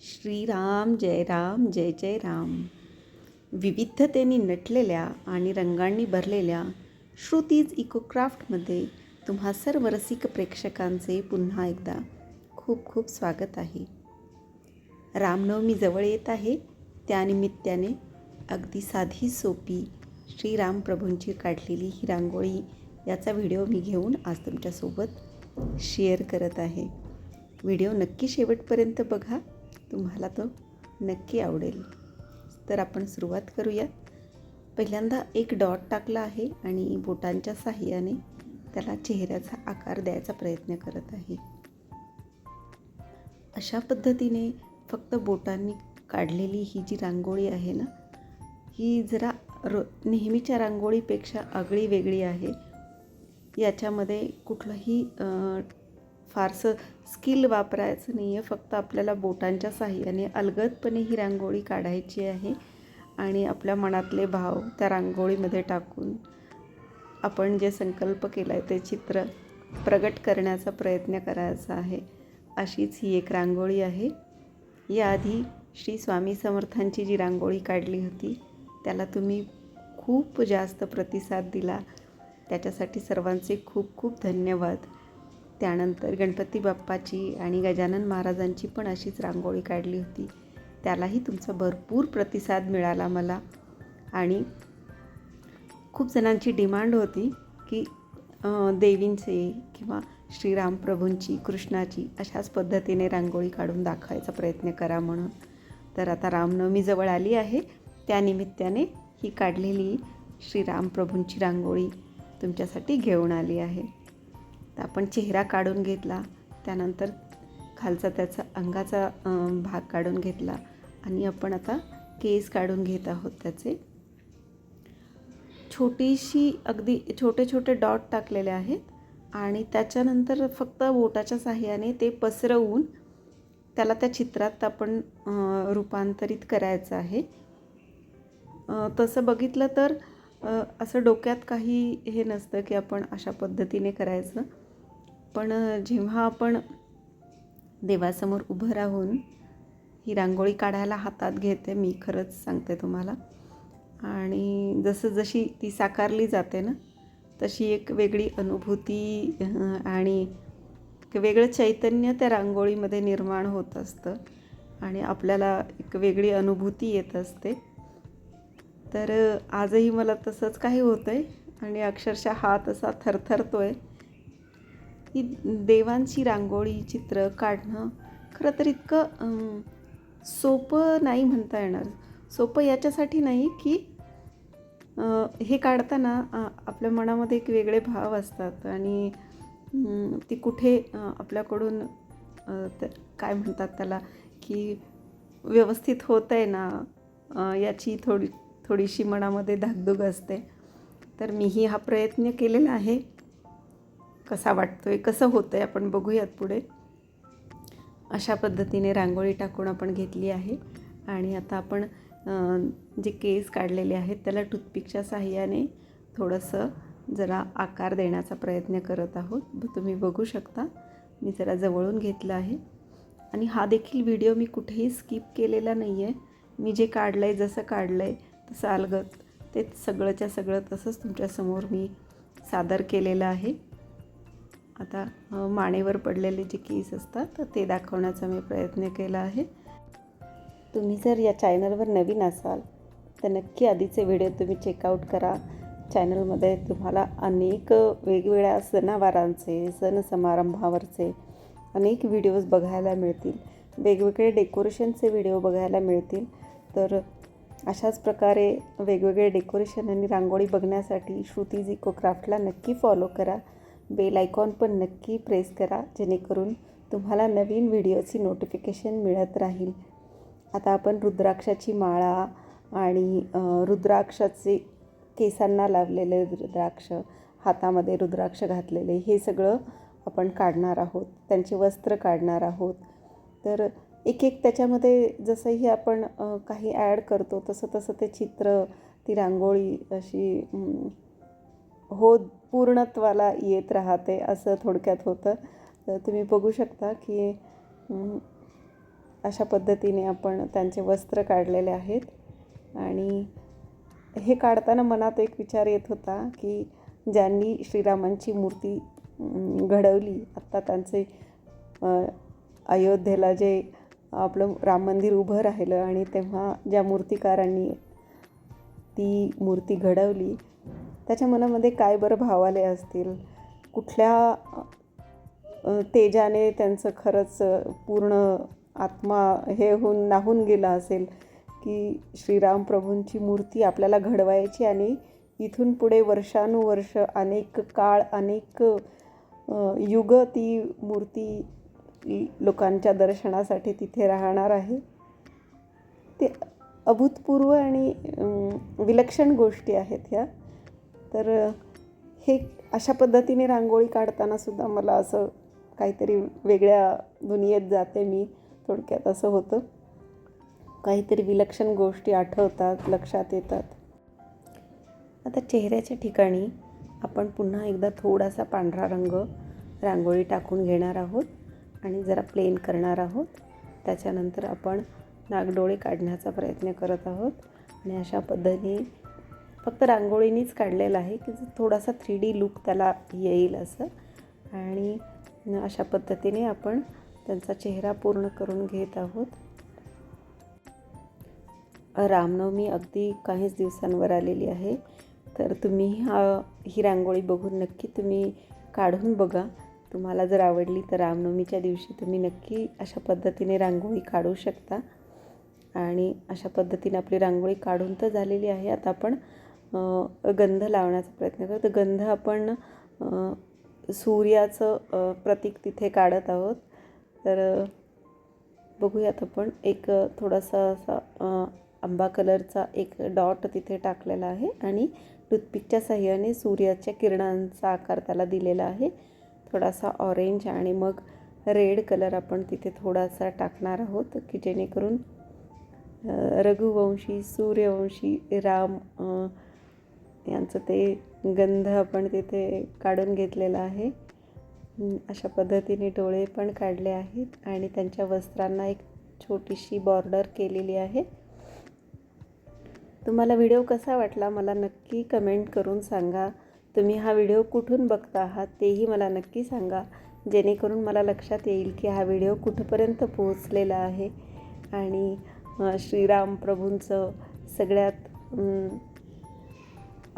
श्रीराम जय राम जय जय राम. विविधतेने नटलेल्या आणि रंगांनी भरलेल्या श्रुतीज इकोक्राफ्टमध्ये तुम्हा सर्व रसिक प्रेक्षकांचे पुन्हा एकदा खूप खूप स्वागत आहे. रामनवमी जवळ येत आहे. त्यानिमित्ताने अगदी साधी सोपी श्रीराम प्रभूंची काढलेली ही रांगोळी याचा व्हिडिओ मी घेऊन आज तुमच्यासोबत शेअर करत आहे. व्हिडिओ नक्की शेवटपर्यंत बघा, तुम्हाला तो नक्की आवडेल. तर आपण सुरुवात करूया. पहिल्यांदा एक डॉट टाकला आहे आणि बोटांच्या साहाय्याने त्याला चेहऱ्याचा आकार द्यायचा प्रयत्न करत आहे. अशा पद्धतीने फक्त बोटांनी काढलेली ही जी रांगोळी आहे ना, ही जरा नेहमीच्या रांगोळीपेक्षा आगळी वेगळी आहे. याच्यामध्ये कुठलंही फारसं स्किल वापरायचं नाही आहे. फक्त आपल्याला बोटांच्या साहाय्याने अलगदपणे ही रांगोळी काढायची आहे आणि आपल्या मनातले भाव त्या रांगोळीमध्ये टाकून आपण जे संकल्प केला आहे ते चित्र प्रगट करण्याचा प्रयत्न करायचा आहे. अशीच ही एक रांगोळी आहे. याआधी श्री स्वामी समर्थांची जी रांगोळी काढली होती त्याला तुम्ही खूप जास्त प्रतिसाद दिला, त्याच्यासाठी सर्वांचे खूप खूप धन्यवाद. त्यानंतर गणपती बाप्पाची आणि गजानन महाराजांची पण अशीच रांगोळी काढली होती, त्यालाही तुमचा भरपूर प्रतिसाद मिळाला मला. आणि खूप जणांची डिमांड होती की देवींचे किंवा श्रीराम प्रभूंची, कृष्णाची अशाच पद्धतीने रांगोळी काढून दाखवायचा प्रयत्न करा म्हणून. तर आता रामनवमी जवळ आली आहे, त्यानिमित्ताने ही काढलेली श्रीराम प्रभूंची रांगोळी तुमच्यासाठी घेऊन आली आहे. तर आपण चेहरा काढून घेतला, त्यानंतर खालचा त्याचा अंगाचा भाग काढून घेतला आणि आपण आता केस काढून घेत आहोत. त्याचे छोटीशी अगदी छोटे छोटे डॉट टाकलेले आहेत आणि त्याच्यानंतर फक्त बोटाच्या साहाय्याने ते पसरवून त्याला त्या चित्रात आपण रूपांतरित करायचं आहे. तसं बघितलं तर असं डोक्यात काही हे नसतं की आपण अशा पद्धतीने करायचं, पण जेव्हा आपण देवासमोर उभं राहून ही रांगोळी काढायला हातात घेते, मी खरंच सांगते तुम्हाला, आणि जशी ती साकारली जाते ना, तशी एक वेगळी अनुभूती आणि एक वेगळं चैतन्य त्या रांगोळीमध्ये निर्माण होत असतं आणि आपल्याला एक वेगळी अनुभूती येत असते. तर आजही मला तसंच काही होतं आहे आणि अक्षरशः हात असा थरथरतो आहे. ही देवांची रांगोळी चित्र काढणं खरं तर इतकं सोपं नाही म्हणता येणार. सोपं याच्यासाठी नाही की हे काढताना आपल्या मनामध्ये एक वेगळे भाव असतात आणि ती कुठे आपल्याकडून काय म्हणतात त्याला, की व्यवस्थित होतं आहे ना याची थोडीशी मनामध्ये धाकधूक असते. तर मीही हा प्रयत्न केलेला आहे. कसा वाटतो आहे, कसं होतं आहे, आपण बघूयात पुढे. अशा पद्धतीने रांगोळी टाकून आपण घेतली आहे आणि आता आपण जे केस काढलेले आहेत त्याला टूथपिकच्या साहाय्याने थोडंसं जरा आकार देण्याचा प्रयत्न करत आहोत. तुम्ही बघू शकता, मी जरा जवळून घेतलं आहे आणि हा देखील व्हिडिओ मी कुठेही स्किप केलेला नाही आहे. मी जे काढलं आहे, जसं काढलं आहे तसं अलगद ते सगळंच्या सगळं तसंच तुमच्यासमोर मी सादर केलेलं आहे. आता मानेवर पडलेले जे केस असतात तर ते दाखवण्याचा मी प्रयत्न केला आहे. तुम्ही जर या चॅनलवर नवीन असाल तर नक्की आधीचे व्हिडिओ तुम्ही चेकआउट करा. चॅनलमध्ये तुम्हाला अनेक वेगवेगळ्या सणावारांचे, सण समारंभावरचे अनेक व्हिडिओज बघायला मिळतील. वेगवेगळे डेकोरेशनचे व्हिडिओ बघायला मिळतील. तर अशाच प्रकारे वेगवेगळे डेकोरेशन आणि रांगोळी बघण्यासाठी श्रुतीज इकोक्राफ्टला नक्की फॉलो करा. बेल आयकॉन पण नक्की प्रेस करा, जेणेकरून तुम्हाला नवीन व्हिडिओची नोटिफिकेशन मिळत राहील. आता आपण रुद्राक्षाची माळा आणि रुद्राक्षाचे केसांना लावलेले रुद्राक्ष, हातामध्ये रुद्राक्ष घातलेले, हे सगळं आपण काढणार आहोत. त्यांचे वस्त्र काढणार आहोत. तर एक एक त्याच्यामध्ये जसंही आपण काही ॲड करतो तसं ते चित्र, ती रांगोळी अशी पूर्णत्वाला येत राहते, असं थोडक्यात होतं. तर तुम्ही बघू शकता की अशा पद्धतीने आपण त्यांचे वस्त्र काढलेले आहेत आणि हे काढताना मनात एक विचार येत होता की ज्यांनी श्रीरामांची मूर्ती घडवली, आत्ता त्यांचे अयोध्येला जे आपलं राम मंदिर उभं राहिलं आणि तेव्हा ज्या मूर्तिकारांनी ती मूर्ती घडवली त्याच्या मनामध्ये काय बरं भाव आले असतील, कुठल्या तेजाने त्यांचं खरंच पूर्ण आत्मा हे होऊन नाहून गेला असेल की श्रीराम प्रभूंची मूर्ती आपल्याला घडवायची आणि इथून पुढे वर्षानुवर्ष अनेक काळ अनेक युग ती मूर्ती लोकांच्या दर्शनासाठी तिथे राहणार आहे. ते अभूतपूर्व आणि विलक्षण गोष्टी आहेत ह्या. तर हे अशा पद्धतीने रांगोळी काढताना सुद्धा मला असं काहीतरी वेगळ्या दुनियेत जाते मी, थोडक्यात असं होतं. काहीतरी विलक्षण गोष्टी आठवतात, लक्षात येतात. आता चेहऱ्याच्या ठिकाणी आपण पुन्हा एकदा थोडासा पांढरा रंग रांगोळी टाकून घेणार आहोत आणि जरा प्लेन करणार आहोत. त्याच्यानंतर आपण नागडोळे काढण्याचा प्रयत्न करत आहोत आणि अशा पद्धतीने फक्त रांगोळीनीच काढलेलं आहे की थोडासा 3D लुक त्याला येईल असं. आणि अशा पद्धतीने आपण त्यांचा चेहरा पूर्ण करून घेत आहोत. रामनवमी अगदी काहीच दिवसांवर आलेली आहे, तर तुम्ही ही रांगोळी बघून नक्की तुम्ही काढून बघा. तुम्हाला जर आवडली तर रामनवमीच्या दिवशी तुम्ही नक्की अशा पद्धतीने रांगोळी काढू शकता. आणि अशा पद्धतीने आपली रांगोळी काढून तर झालेली आहे. आता आपण गंध लावण्याचा प्रयत्न करू. तर गंध आपण सूर्याचं प्रतीक तिथे काढत आहोत. तर बघूयात आपण एक थोडासा असा आंबा कलरचा एक डॉट तिथे टाकलेला आहे आणि टूथपिकच्या साहाय्याने सूर्याच्या किरणांचा आकार त्याला दिलेला आहे. थोडासा ऑरेंज आणि मग रेड कलर आपण तिथे थोडासा टाकणार आहोत की जेणेकरून रघुवंशी सूर्यवंशी राम यांचं ते गंध आपण तिथे काढून घेतलेला आहे. अशा पद्धतीने डोळे पण काढले आहेत आणि त्यांच्या वस्त्रांना एक छोटीशी बॉर्डर केलेली आहे. तुम्हाला व्हिडिओ कसा वाटला मला नक्की कमेंट करून सांगा. तुम्ही हा व्हिडिओ कुठून बघता आहात तेही मला नक्की सांगा, जेणेकरून मला लक्षात येईल की हा व्हिडिओ कुठंपर्यंत पोहोचलेला आहे. आणि श्रीराम प्रभूंचं सगळ्यात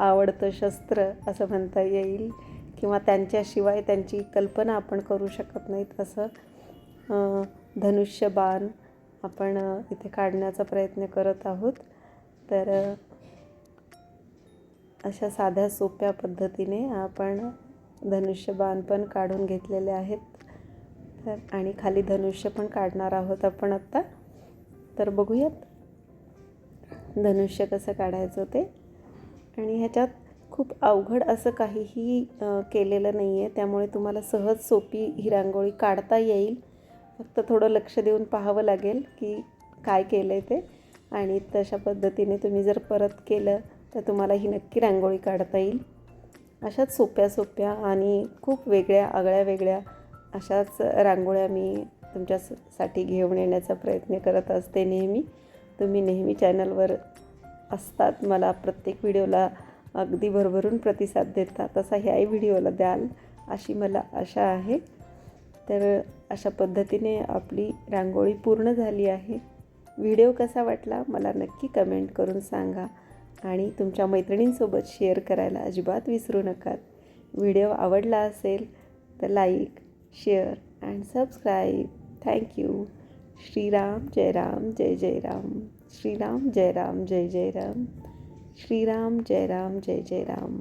आवडतं शस्त्र असं म्हणता येईल किंवा त्यांच्याशिवाय त्यांची कल्पना आपण करू शकत नाहीत असं धनुष्यबाण आपण इथे काढण्याचा प्रयत्न करत आहोत. तर अशा साध्या सोप्या पद्धतीने आपण धनुष्यबाण पण काढून घेतलेले आहेत. तर आणि खाली धनुष्य पण काढणार आहोत आपण आत्ता. तर बघूयात धनुष्य कसं काढायचं ते. आणि ह्याच्यात खूप अवघड असं काहीही केलेलं नाही आहे, त्यामुळे तुम्हाला सहज सोपी ही रांगोळी काढता येईल. फक्त थोडं लक्ष देऊन पाहावं लागेल की काय केलं आहे ते. आणि तशा पद्धतीने तुम्ही जर परत केलं तर तुम्हाला ही नक्की रांगोळी काढता येईल. अशाच सोप्या सोप्या आणि खूप वेगळ्या आगळ्या वेगळ्या अशाच रांगोळ्या मी तुमच्यासाठी घेऊन येण्याचा प्रयत्न करत असते नेहमी. तुम्ही नेहमी चॅनलवर असतात, मला प्रत्येक व्हिडिओला अगदी भरभरून प्रतिसाद देता, तसा ह्याही व्हिडिओला द्याल अशी मला आशा आहे. तर अशा पद्धतीने आपली रांगोळी पूर्ण झाली आहे. व्हिडिओ कसा वाटला मला नक्की कमेंट करून सांगा आणि तुमच्या मैत्रिणींसोबत शेअर करायला अजिबात विसरू नका. व्हिडिओ आवडला असेल तर like, share and subscribe. Thank you. Shriram जय राम जय जय राम. श्रीराम जय राम जय जय राम. श्रीराम जय राम जय जय राम.